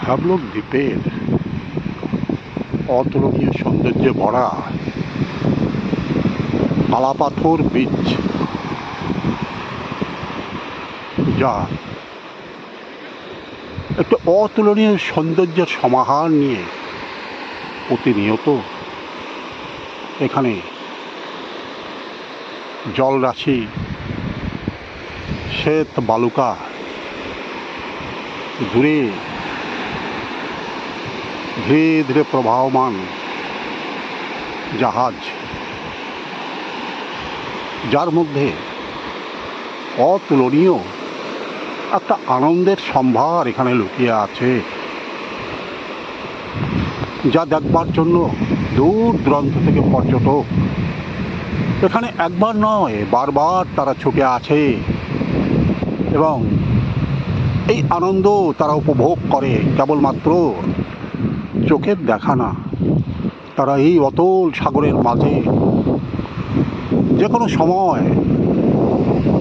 Havelock দ্বীপের অতুলনীয় সৌন্দর্যে ভরা কালাপাথর বিচ, যা একটা অতুলনীয় সৌন্দর্যের সমাহার নিয়ে প্রতিনিয়ত এখানে জলরাশি, শ্বেত বালুকা, দূরে ধীরে ধীরে প্রবাহমান জাহাজ, যার মধ্যে অতুলনীয় একটা আনন্দের সম্ভার এখানে লুকিয়ে আছে, যা দেখবার জন্য দূর দূরান্ত থেকে পর্যটক এখানে একবার নয় বারবার তারা ছুটে আছে এবং এই আনন্দ তারা উপভোগ করে। কেবলমাত্র চোখের দেখা না, তারা এই অতল সাগরের মাঝে যে কোনো সময়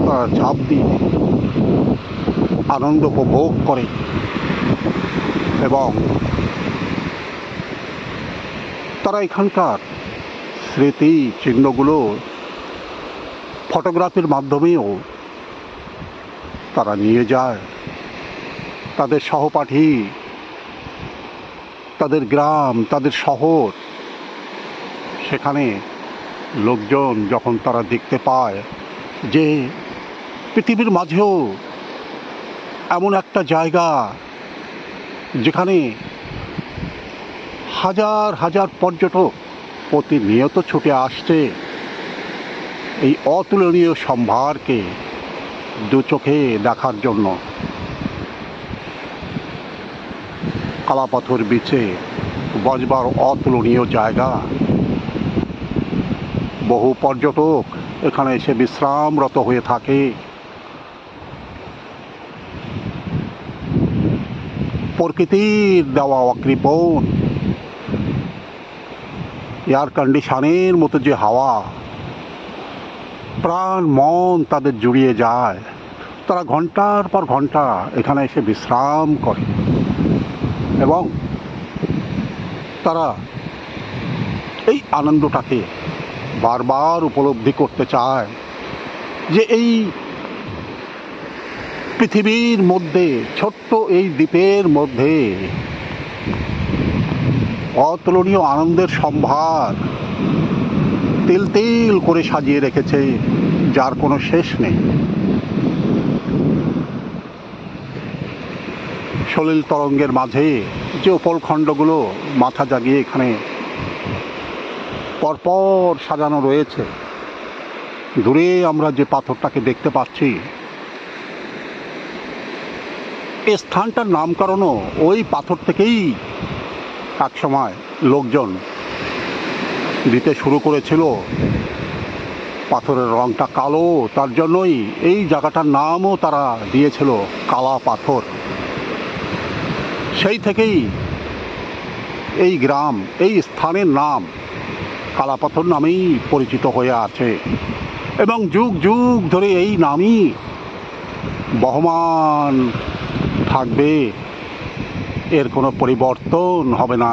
তারা ঝাঁপ দিয়ে আনন্দ উপভোগ করে এবং তারা এখানকার স্মৃতি চিহ্নগুলো ফটোগ্রাফির মাধ্যমেও তারা নিয়ে যায়। তাদের সহপাঠী, তাদের গ্রাম, তাদের শহর, সেখানে লোকজন যখন তারা দেখতে পায় যে পৃথিবীর মাঝেও এমন একটা জায়গা যেখানে হাজার হাজার পর্যটক প্রতিনিয়ত ছুটে আসছে এই অতুলনীয় সম্ভারকে দু চোখে দেখার জন্য, কালাপাথর বিচে বসবার অতুলনীয় জায়গা। বহু পর্যটক এখানে এসে বিশ্রামরত হয়ে থাকে। প্রকৃতির দেওয়া অকৃপণ এয়ার কন্ডিশনের মতো যে হাওয়া, প্রাণ মন তাদের জুড়িয়ে যায়। তারা ঘন্টার পর ঘন্টা এখানে এসে বিশ্রাম করে এবং তারা এই আনন্দটাকে বারবার উপলব্ধি করতে চায় যে এই পৃথিবীর মধ্যে, ছোট্ট এই দ্বীপের মধ্যে অতুলনীয় আনন্দের সম্ভার তিল তিল করে সাজিয়ে রেখেছে, যার কোনো শেষ নেই। সলিল তরঙ্গের মাঝে যে উপলখণ্ডগুলো মাথা জাগিয়ে এখানে পরপর সাজানো রয়েছে, দূরে আমরা যে পাথরটাকে দেখতে পাচ্ছি, এই স্থানটার নামকরণও ওই পাথর থেকেই একসময় লোকজন দিতে শুরু করেছিল। পাথরের রংটা কালো, তার জন্যই এই জায়গাটার নামও তারা দিয়েছিল কালা পাথর। সেই থেকেই এই গ্রাম, এই স্থানের নাম কালাপাথর নামেই পরিচিত হয়ে আছে এবং যুগ যুগ ধরে এই নামই বহমান থাকবে, এর কোনো পরিবর্তন হবে না।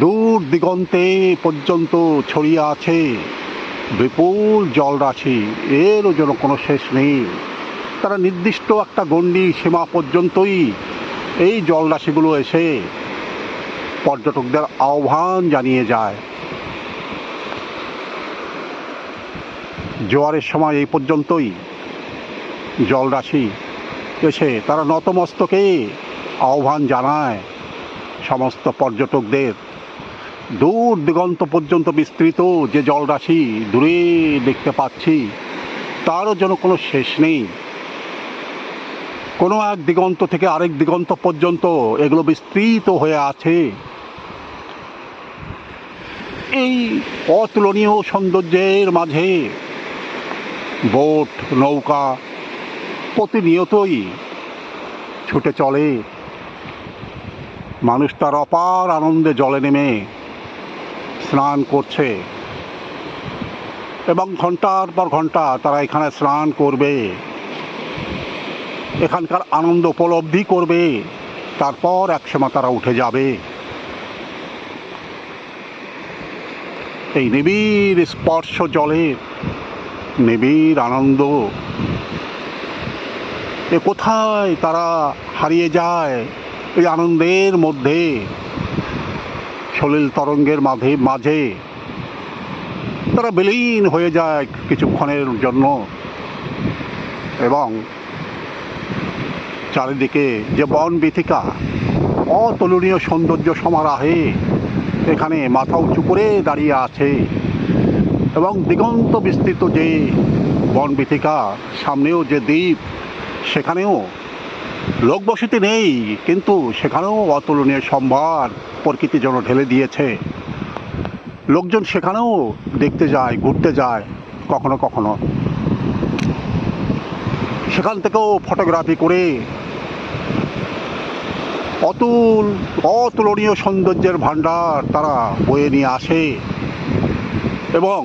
দূর দিগন্তে পর্যন্ত ছড়িয়ে আছে বিপুল জলরাশি, এরও যেন কোনো শেষ নেই। তারা নির্দিষ্ট একটা গণ্ডি সীমা পর্যন্তই এই জলরাশিগুলো এসে পর্যটকদের আহ্বান জানিয়ে যায়। জোয়ারের সময় এই পর্যন্তই জলরাশি এসে তারা নতমস্তকে আহ্বান জানায় সমস্ত পর্যটকদের। দূর দিগন্ত পর্যন্ত বিস্তৃত যে জলরাশি দূরে দেখতে পাচ্ছি, তারও যেন কোনো শেষ নেই। কোনো এক দিগন্ত থেকে আরেক দিগন্ত পর্যন্ত এগুলো বিস্তৃত হয়ে আছে। এই অতুলনীয় সৌন্দর্যের মাঝে বোট, নৌকা প্রতিনিয়তই ছুটে চলে। মানুষ তার অপার আনন্দে জলে নেমে স্নান করছে এবং ঘন্টার পর ঘন্টা তারা এখানে স্নান করবে। এখানকার আনন্দ উপলব্ধি করবে, তারপর একসময় তারা উঠে যাবে। এই নিবিড় স্পর্শ জলের নিবিড় আনন্দ, এ কোথায় তারা হারিয়ে যায় এই আনন্দের মধ্যে, সলিল তরঙ্গের মাঝে তারা বিলীন হয়ে যায় কিছুক্ষণের জন্য। এবং চারিদিকে যে বন বীথিকা অতুলনীয় সৌন্দর্য সমারোহে এখানে মাথা উঁচু করে দাঁড়িয়ে আছে, এবং দিগন্ত বিস্তৃত যে বন বীথিকা, সামনেও যে দ্বীপ, সেখানেও লোকবসতি নেই, কিন্তু সেখানেও অতুলনীয় সম্ভার প্রকৃতি যেন ঢেলে দিয়েছে। লোকজন সেখানেও দেখতে যায়, ঘুরতে যায়, কখনো কখনো সেখান থেকেও ফটোগ্রাফি করে অতুলনীয় সৌন্দর্যের ভাণ্ডার তারা বয়ে নিয়ে আসে, এবং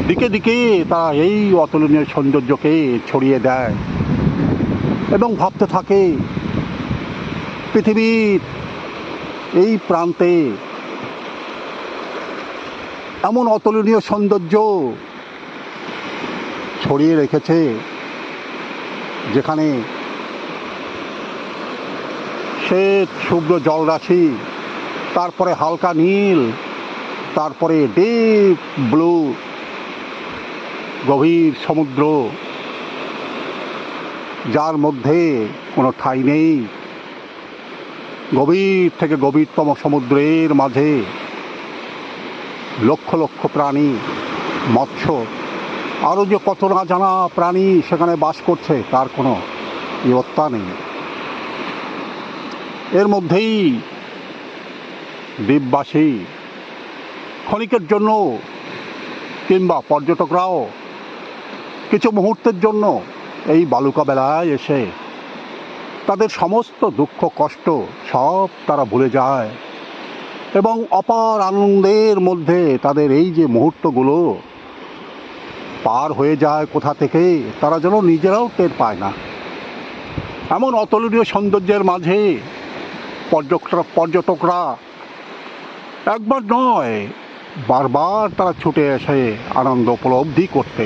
দিকে দিকে তারা এই অতুলনীয় সৌন্দর্যকে ছড়িয়ে দেয়, এবং ভাবতে থাকে পৃথিবীর এই প্রান্তে এমন অতুলনীয় সৌন্দর্য ছড়িয়ে রেখেছে, যেখানে শ্বেত শুভ্র জলরাশি, তারপরে হালকা নীল, তারপরে ডিপ ব্লু গভীর সমুদ্র, যার মধ্যে কোনো ঠাঁই নেই। গভীর থেকে গভীরতম সমুদ্রের মাঝে লক্ষ লক্ষ প্রাণী, মৎস্য, আরও যে কত না জানা প্রাণী সেখানে বাস করছে, তার কোনো ইয়ত্তা নেই। এর মধ্যেই দ্বীপবাসী ক্ষণিকের জন্য কিংবা পর্যটকরাও কিছু মুহূর্তের জন্য এই বালুকা বেলায় এসে তাদের সমস্ত দুঃখ কষ্ট সব তারা ভুলে যায়, এবং অপার আনন্দের মধ্যে তাদের এই যে মুহূর্তগুলো পার হয়ে যায় কোথা থেকে তারা যেন নিজেরাও টের পায় না। এমন অতুলনীয় সৌন্দর্যের মাঝে পর্যটকরা একবার নয়, বারবার তারা ছুটে আসে আনন্দ উপলব্ধি করতে।